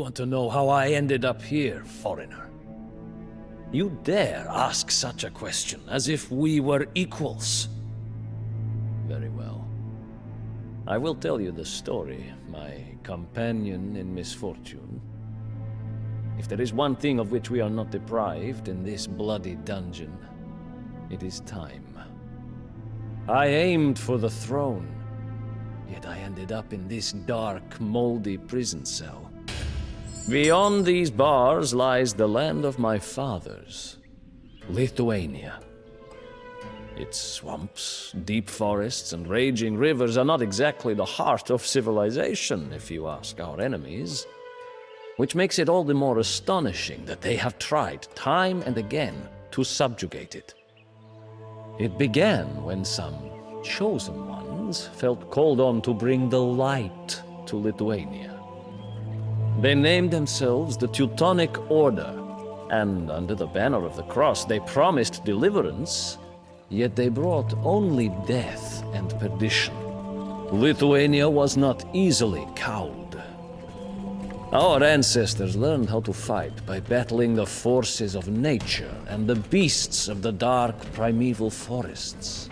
want to know how I ended up here, foreigner? You dare ask such a question, as if we were equals. Very well. I will tell you the story, my companion in misfortune. If there is one thing of which we are not deprived in this bloody dungeon, it is time. I aimed for the throne, yet I ended up in this dark, moldy prison cell. Beyond these bars lies the land of my fathers, Lithuania. Its swamps, deep forests, and raging rivers are not exactly the heart of civilization, if you ask our enemies. Which makes it all the more astonishing that they have tried time and again to subjugate it. It began when some chosen ones felt called on to bring the light to Lithuania. They named themselves the Teutonic Order, and under the banner of the cross they promised deliverance, yet they brought only death and perdition. Lithuania was not easily cowed. Our ancestors learned how to fight by battling the forces of nature and the beasts of the dark primeval forests.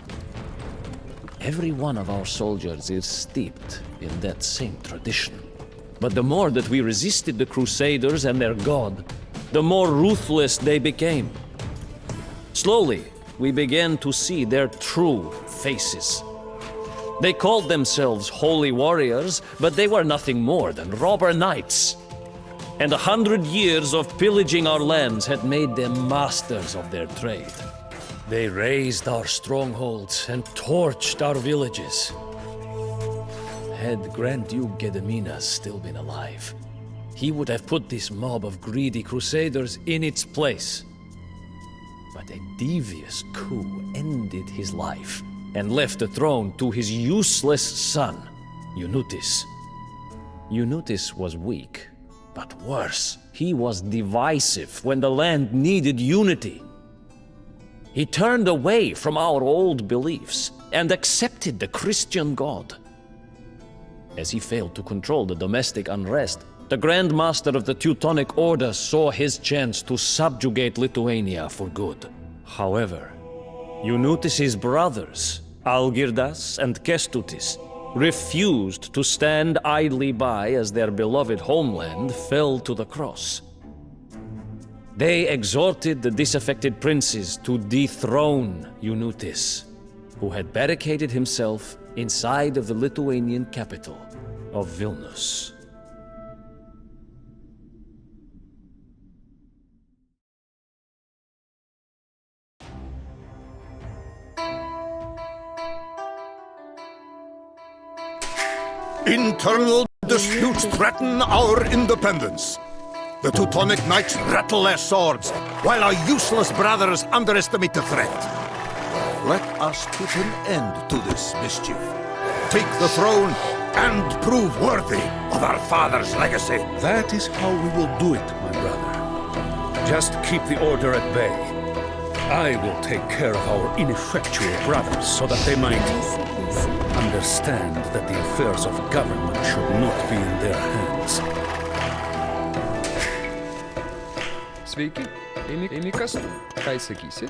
Every one of our soldiers is steeped in that same tradition. But the more that we resisted the crusaders and their god, the more ruthless they became. Slowly, we began to see their true faces. They called themselves holy warriors, but they were nothing more than robber knights. And 100 years of pillaging our lands had made them masters of their trade. They razed our strongholds and torched our villages. Had Grand Duke Gediminas still been alive, he would have put this mob of greedy crusaders in its place. But a devious coup ended his life and left the throne to his useless son, Eunutis. Eunutis was weak, but worse, he was divisive when the land needed unity. He turned away from our old beliefs and accepted the Christian God. As he failed to control the domestic unrest, the Grand Master of the Teutonic Order saw his chance to subjugate Lithuania for good. However, Eunutis' brothers, Algirdas and Kestutis, refused to stand idly by as their beloved homeland fell to the cross. They exhorted the disaffected princes to dethrone Eunutis, who had barricaded himself inside of the Lithuanian capital of Vilnius. Internal disputes threaten our independence. The Teutonic Knights rattle their swords, while our useless brothers underestimate the threat. Let us put an end to this mischief. Take the throne and prove worthy of our father's legacy. That is how we will do it, my brother. Just keep the order at bay. I will take care of our ineffectual brothers so that they might understand that the affairs of government should not be in their hands. Sveiki, eini kas tu? Ką sakysi?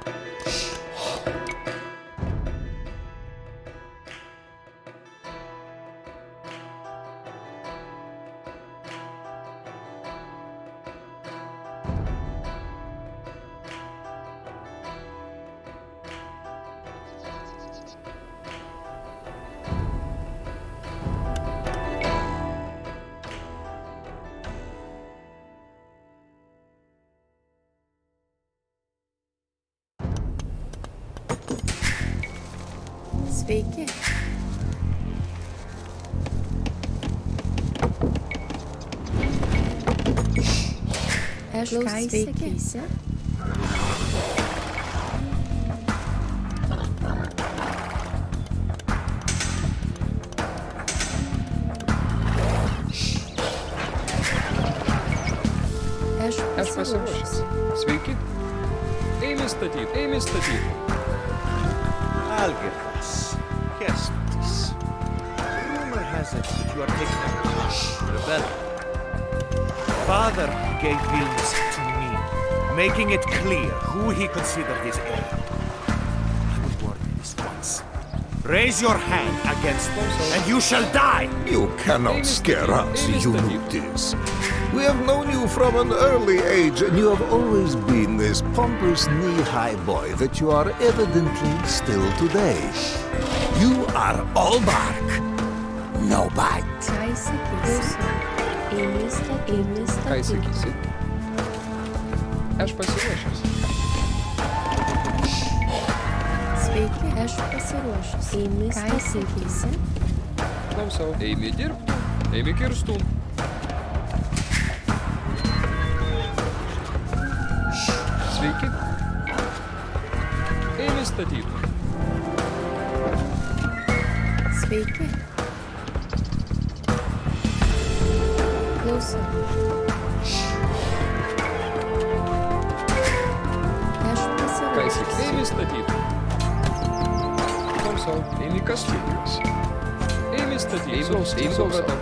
Sveiki. Aš ką sakysi? Aš pasiruošęs. Sveiki. Eimi statyti. Algirdas, Kestutis. Rumor has it that you are taking a repel. father gave Vilnius to me, making it clear who he considered his heir. I will warn you this once. Raise your hand against them, and you shall die! You cannot scare us, you Eunuchs. We have known you from an early age, and you have always been this pompous knee-high boy that you are evidently still today. You are all bark, no bite. Ką sakysi? Aš pasiruošęs. Sveiki, aš pasiruošęs. Ką sakysi? Klausau. Eimi dirbti, eimi kirstum. Sveiki. Eimi statytum. Sveiki. Klausau. Aš Ką pasiruošęs. sakysi? Eimi statytum. Klausau. Eimi Kestutis. Eimi statytum. Eimi supratau.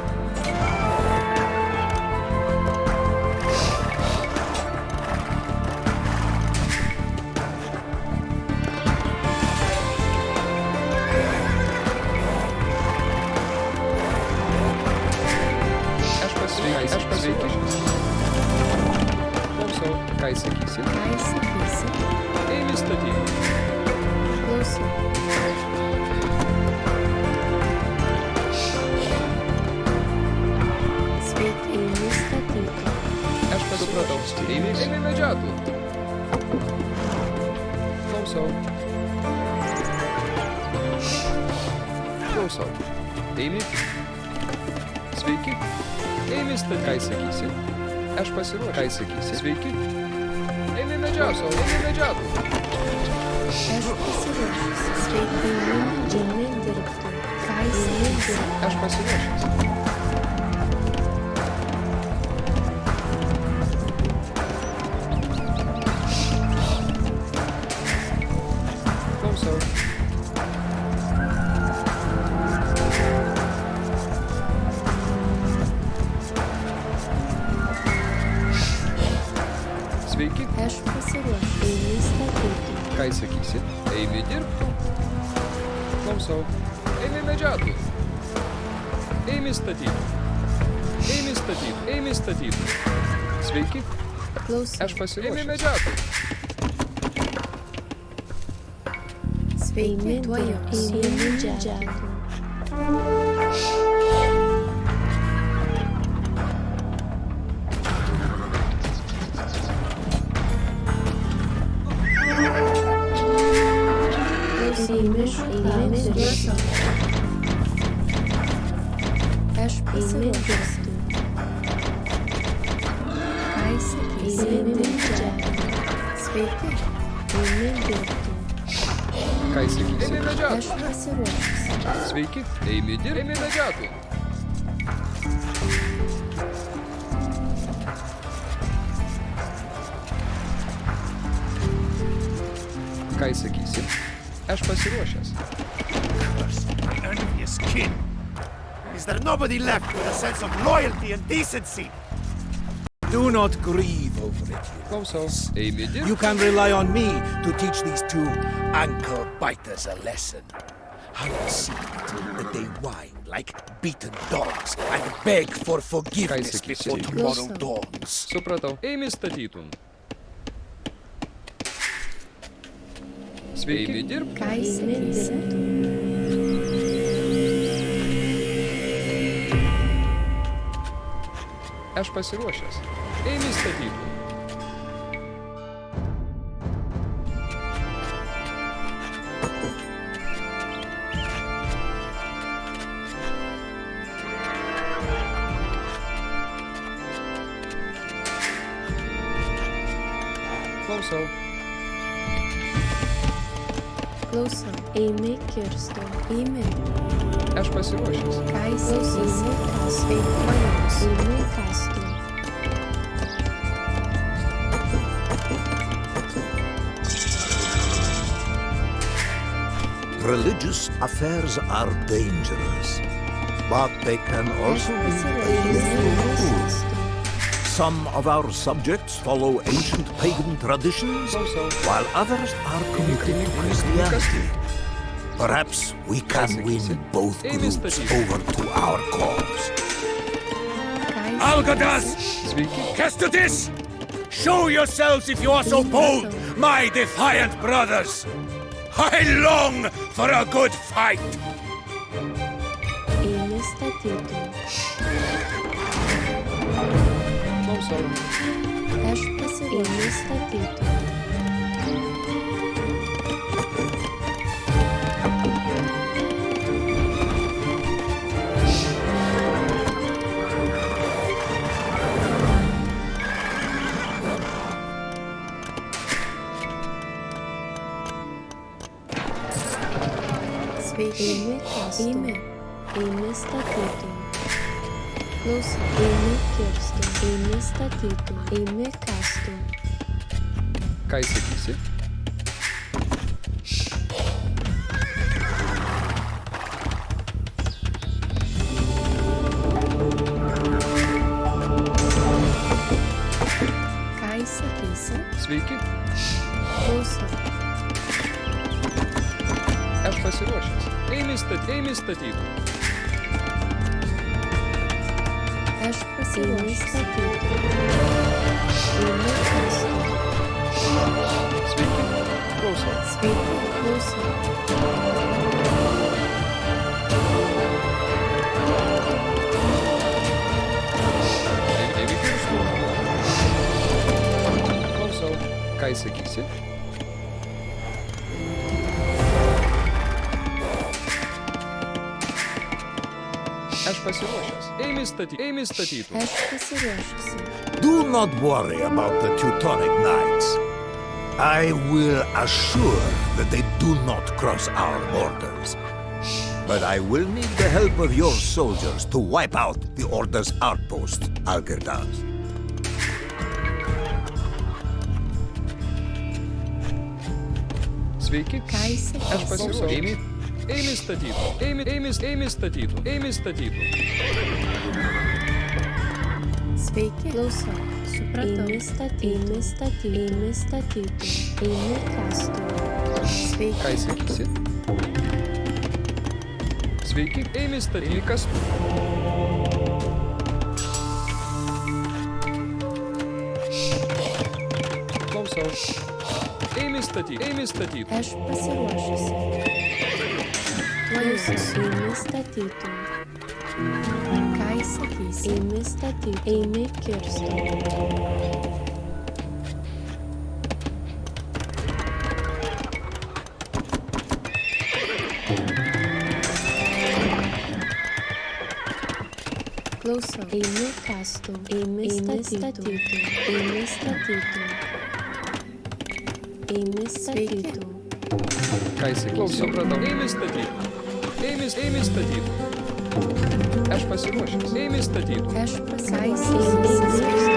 Aš pasveikęs. Klausau. Ką sakysi? Ką sakysi? Eimi statytum. Klausau. Sveiki, eini statyti. Aš supratau. Eimi medžiatų. Klausau. Klausau. Eimi. Sveiki. Eimi statyti. Ką sakysi? Aš pasiruošęs. Ką sakysi? Sveiki. Eimi medžiatų. Eimi medžiatų. Aš pasiruošęs. Sveiki, eini dirbti. Ką sakysi? Aš pasiruošęs. Klausau. Sveiki. Aš pasiruošęs. Eini statyti. Ką sakysi? Eimi dirbti. Klausau. Eimi medžiatų. Eimi statyti. Eimi statyti. Eimi statyti. Sveiki. Klausau. Aš pasiruošęs. Eimi medžiatų. Sveiki, tuojau. Eini medžiatų. Aš pasiruošęs. Ką sakysi? Eini medžiatų. Sveiki, eini dirbti. Ką sakysi? Eimi Aš medžiatų. pasiruošęs. Sveiki. Eimi dirbti. Eimi medžiatų. Ką sakysi? Aš pasiruošęs. Curse my envious kin! Is there nobody left with a sense of loyalty and decency? Do not grieve over it. Klausau. Eimi dirbti. You can rely on me to teach these two ankle biters a lesson. I will see to it that they whine like beaten dogs and beg for forgiveness Kaisaki, before sėdi. tomorrow dawns. Supratau. Eimi statytum. Sveiki. Eimi dirbti. Ką sakysi? Aš pasiruošęs. Eimi statytum. Klausau. Klausau. Eimi kirstu. Eimi. Aš pasiruošęs. Ką sakysi? Sveiki, eimi kastu. Religious affairs are dangerous, but they can also be a useful tool. Some of our subjects follow ancient pagan traditions, while others are committed to Christianity. Perhaps we can win both groups over to our cause. Algirdas! Kestutis! Show yourselves if you are so bold, my defiant brothers! I long for a good fight! Eime statytų. Aš pasiruošęs statytų. Eime kastų. Eime statytų. Klausau. Eime kirstų. Eime statytų. Eime kastų. Ką įsakysi? Ką įsakysi? Sveiki, Klausau. aš pasiruošęs. Eime statytų. Aš pasiruošęs statytų. Eime kastų. Sveiki, klausau. Sveiki, klausau. Eime kirstų. Klausau. Ką įsakysi? Aš pasiruošęs. Eime statytų. Aš pasiruošęs. Do not worry about the Teutonic Knights. I will assure that they do not cross our borders. But I will need the help of your soldiers to wipe out the Order's outpost, Algirdas. Sveiki, Ką įsakysi? aš pasiruošęs. Eime statytų. Eime statytų. Sveiki, klausau. Supratau. Eime statytų. Eime statytų. Eime kastų. Ką Sveiki. įsakysi? Sveiki, eime statytų. Kas? Klausau. Eime statytų. Aš pasiruošęs. Klausau. Eime statytų. Ką įsakysi? Eime statytų. Eime kirstų. Klausau. Eime kastų. Eime statytų. Eime statytų. Eime statytų. Ką įsakysi? Supratau. Eime statytų. Eime statytų. Aš pasiruošęs. Eime statytų. Aš pasiruošęs.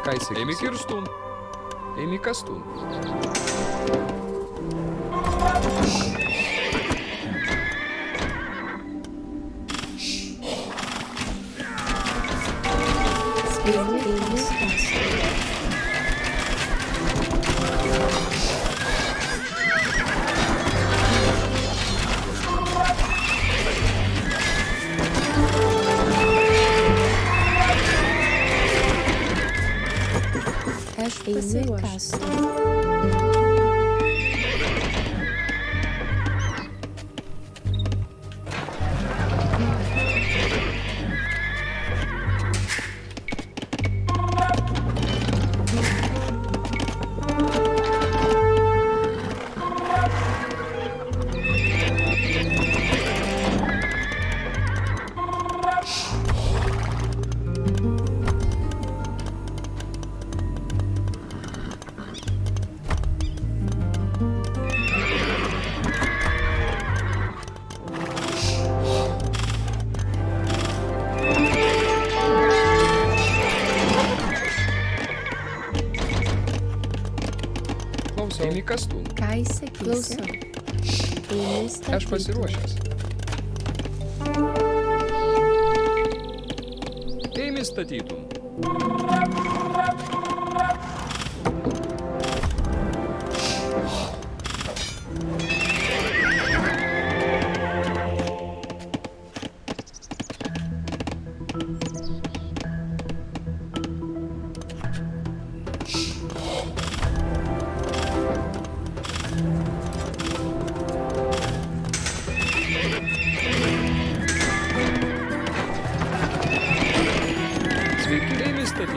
Ką jisai? Eimi kirstun. Eimi kastun. Aš pasiruošęs. Eimi kastun. Ką įsakysi? Aš pasiruošęs. Eimi statytum.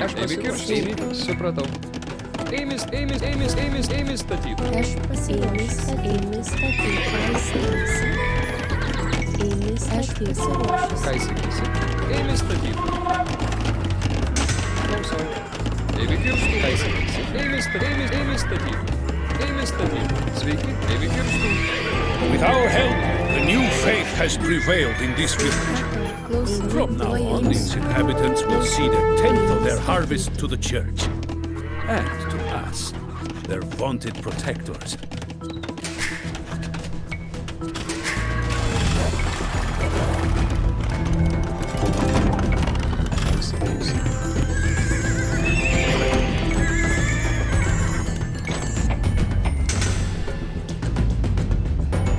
Aš pasiruošęs. Supratau. Eimi statytum. Aš pasiruošęs. Eimi statytum. Aš pasiruošęs. Ką įsakysi? Eimi statytum. Klausau. Eimi kirštų. Ką įsakysi? Eimi statytum. Eimi statytum. Sveiki. Eimi kirštų. With our help, the new faith has prevailed in this village. From now on, its inhabitants will cede a tenth of their harvest to the church. And to us, their vaunted protectors.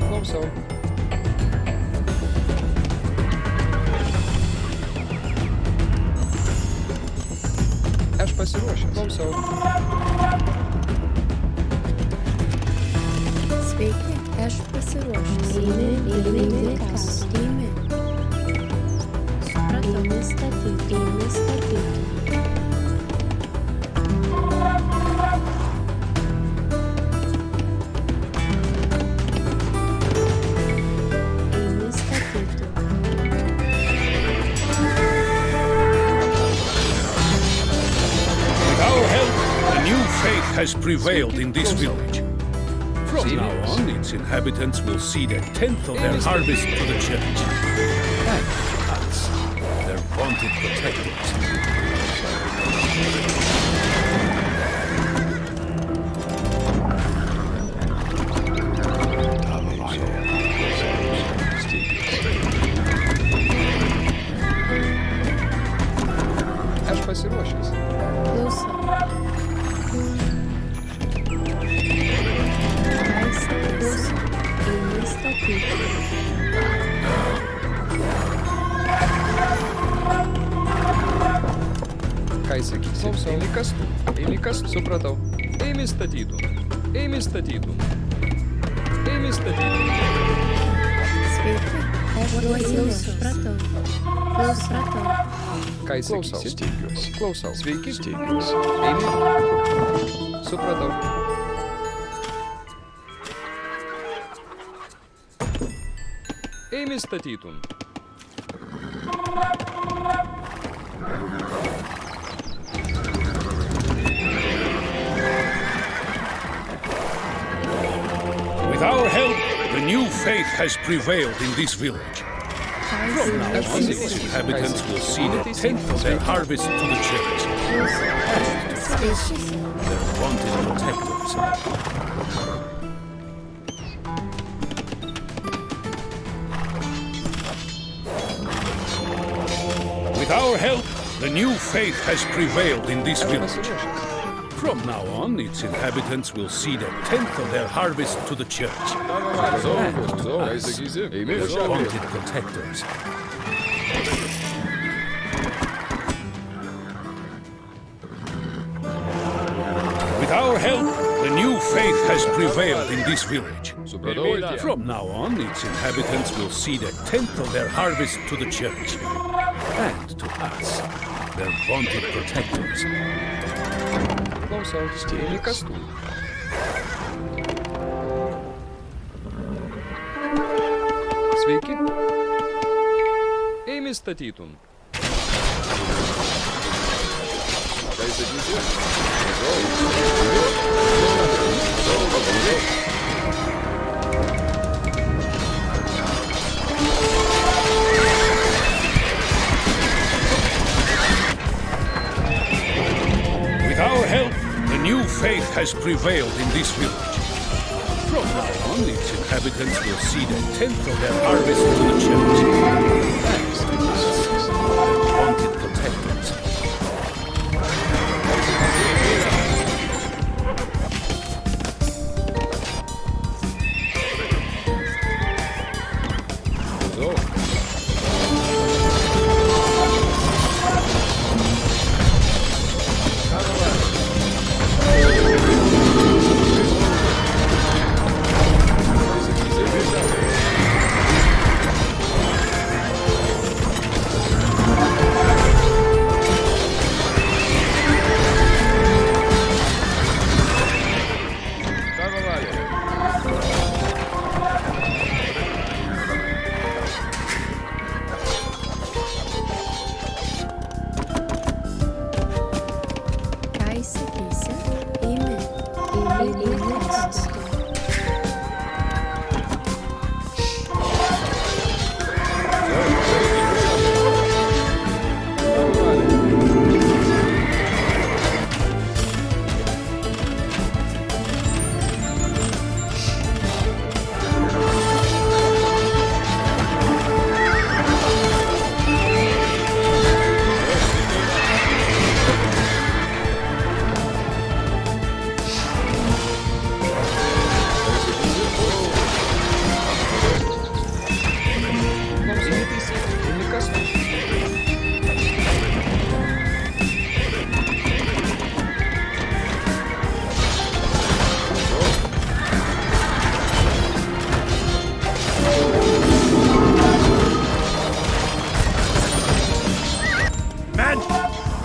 Klausau. Aš pasiruošęs. Klausau. Sveiki, aš pasiruošęs. Eimi kas. Eimi. Supratau. Eimi statyti. Eimi statyti. Eimi statyti. With our help, the new faith has prevailed in this village. From now on, its inhabitants will cede a tenth of their harvest to the church. And to us, their vaunted protectors. Aš pasiruošęs. Klausau. Ką įsakysi? Eimi statyti. Ką įsakysi? Klausau. Eimi kastų. Eimi kas? Supratau. Eimi statytum. Eimi statytum. Eimi statytum. Sveiki, aš pasiruošęs. Supratau. Supratau. Ką įsakysi? Steigiuosi. Klausau. Sveiki. Steigiuosi. Eimi. Supratau. Eimi statytum. With our help, the new faith has prevailed in this village. From now on, its inhabitants will cede a tenth of their harvest to the church. And to Suspicious. Their wanted protectors. With our help, the new faith has prevailed in this village. From now on, its inhabitants will cede a tenth of their harvest to the church. And to us, their wanted protectors. With our help, the new faith has prevailed in this village. From now on, its inhabitants will cede a tenth of their harvest to the church. And to us, their wanted protectors. Sveiki. Eimi statytum. With our help, the new faith has prevailed in this village. From now on, its inhabitants will cede a tenth of their harvest to the church. Thanks to us, their wanted protectors.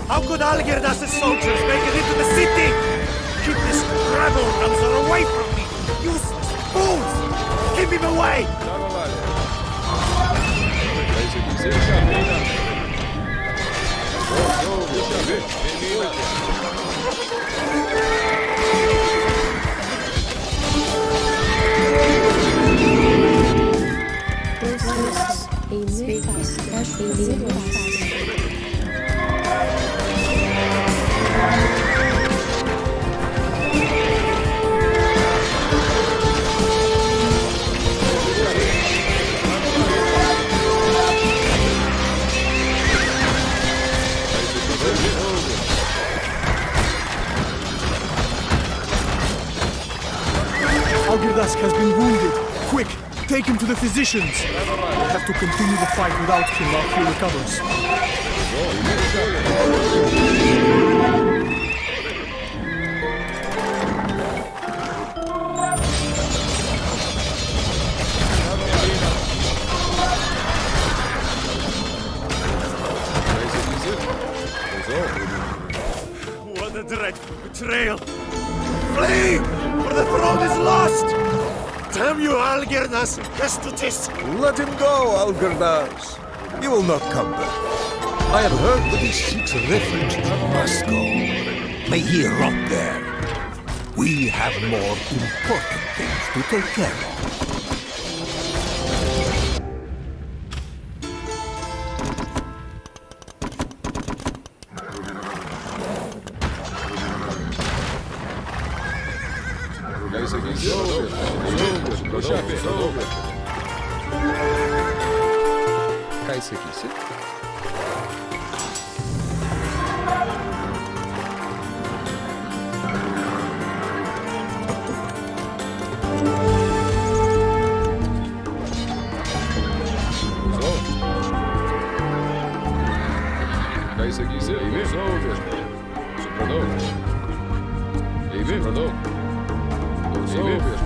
How could Algirdas' soldiers make it into the city? Keep this rabble-rouser away from me! Useless fools! Keep him away! Algirdas has been wounded. Quick, take him to the physicians. We have to continue the fight without him while he recovers. What a dreadful betrayal! Flee! For the throne is lost! Damn you, Algirdas! Kestutis! Let him go, Algirdas. He will not come back. I have heard that he seeks refuge in Moscow. May he rot there. We have more important things to take care of. Ką sakysi? Ką sakysi? Ką sakysi? Eimi. Supratau. Eimi. Supratau. Klausau viešpatie.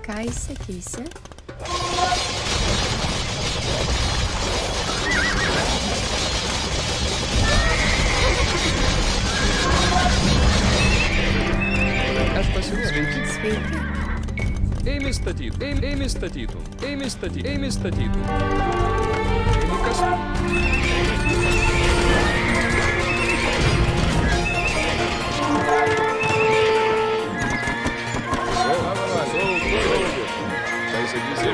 Ką sakysi? Aš pasiruošiu. Sveiki. Eimi statytų. Eimi statytų. Eimi statytų. Eimi statytų. Eimi kas? Ką sakysi?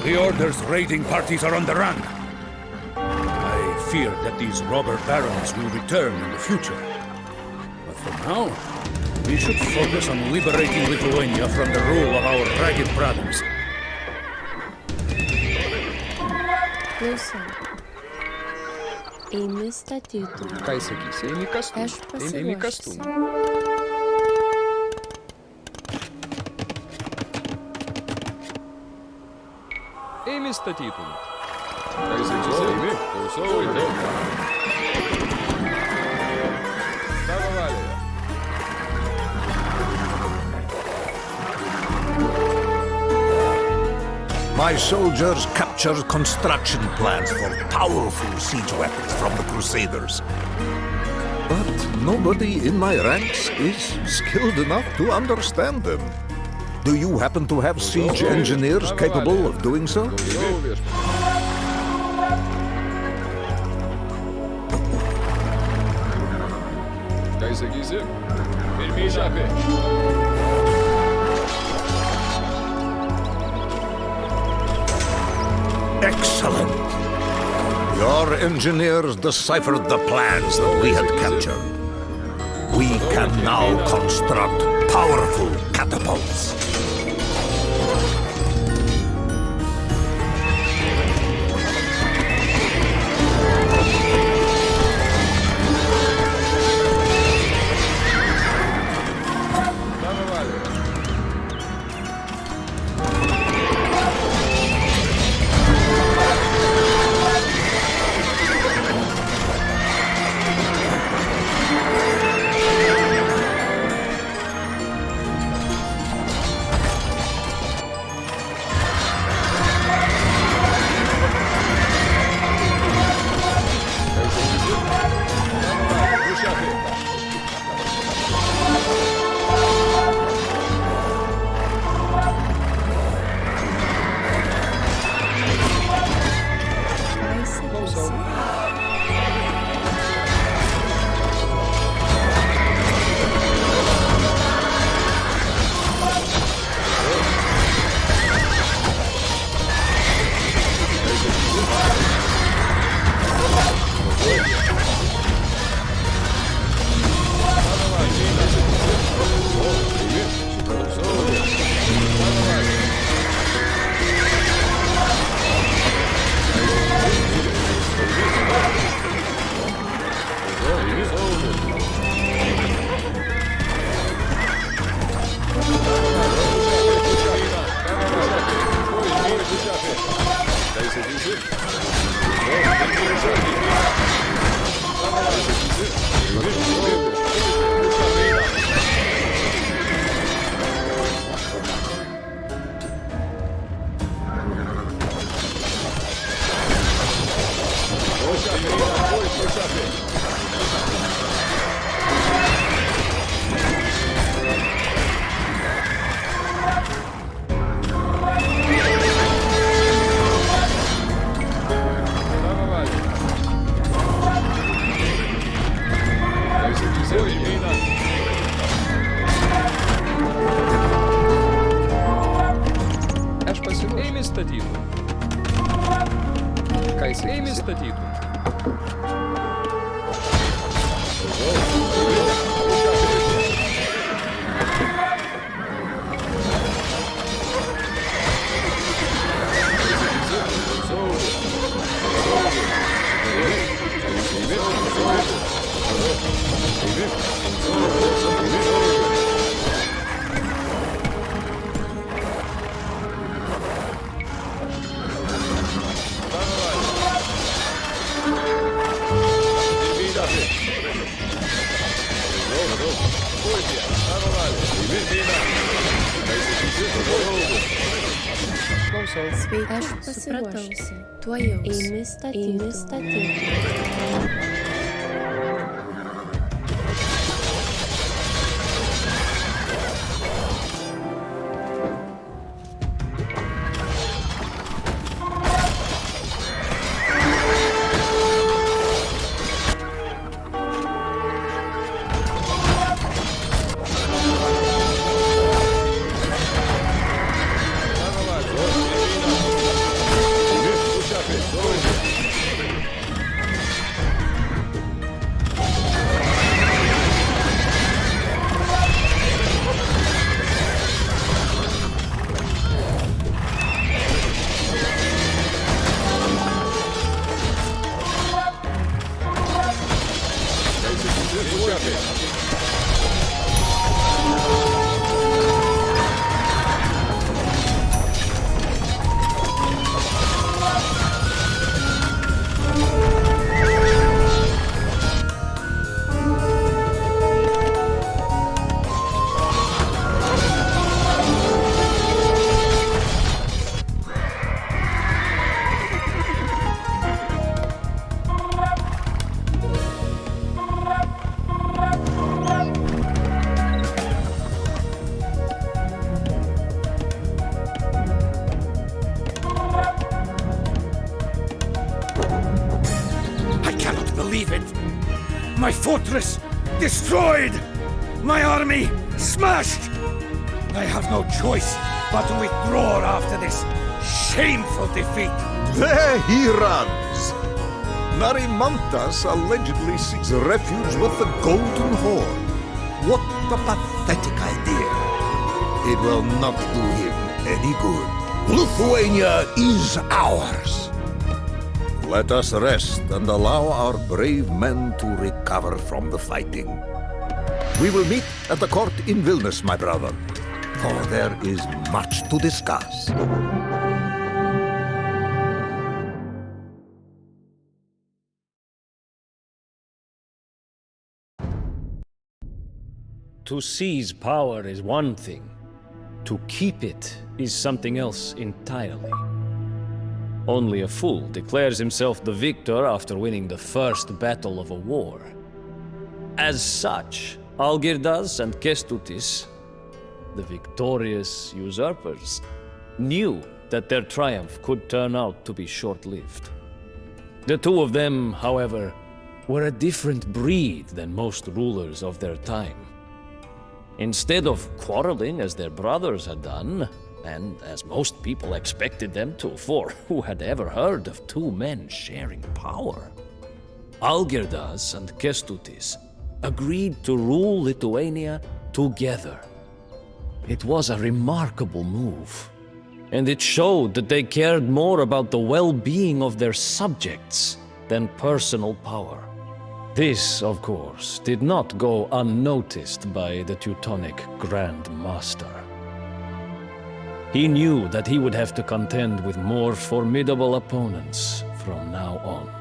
The Order's raiding parties are on the run. I fear that these robber barons will return in the future. But for now, we should focus on liberating Lithuania from the rule of our ragged brothers. Klausau. Eimi statytų. Ką sakysi? Eimi kastų. Aš Eimi kastų. pasiruošusi. Eimi statytų. Ką sakysi? Eimi. Klausau. Tavo valioje. My soldiers captured construction plans for powerful siege weapons from the crusaders. But nobody in my ranks is skilled enough to understand them. Do you happen to have siege engineers capable of doing so? Klausau viešpatie. Ką sakysi? Pirmieji žakai. Excellent! Your engineers deciphered the plans that we had captured. We can now construct powerful catapults. Aš pasiruošusi. Tuojaus. Eimi statyti. My fortress destroyed! My army smashed! I have no choice but to withdraw after this shameful defeat. There he runs! Narimantas allegedly seeks refuge with the Golden Horde. What a pathetic idea. It will not do him any good. Lithuania is ours. Let us rest and allow our brave men to recover from the fighting. We will meet at the court in Vilnius, my brother, for there is much to discuss. To seize power is one thing. To keep it is something else entirely. Only a fool declares himself the victor after winning the first battle of a war. As such, Algirdas and Kestutis, the victorious usurpers, knew that their triumph could turn out to be short-lived. The two of them, however, were a different breed than most rulers of their time. Instead of quarreling as their brothers had done, and as most people expected them to, for who had ever heard of two men sharing power? Algirdas and Kestutis agreed to rule Lithuania together. It was a remarkable move, and it showed that they cared more about the well-being of their subjects than personal power. This, of course, did not go unnoticed by the Teutonic Grand Master. He knew that he would have to contend with more formidable opponents from now on.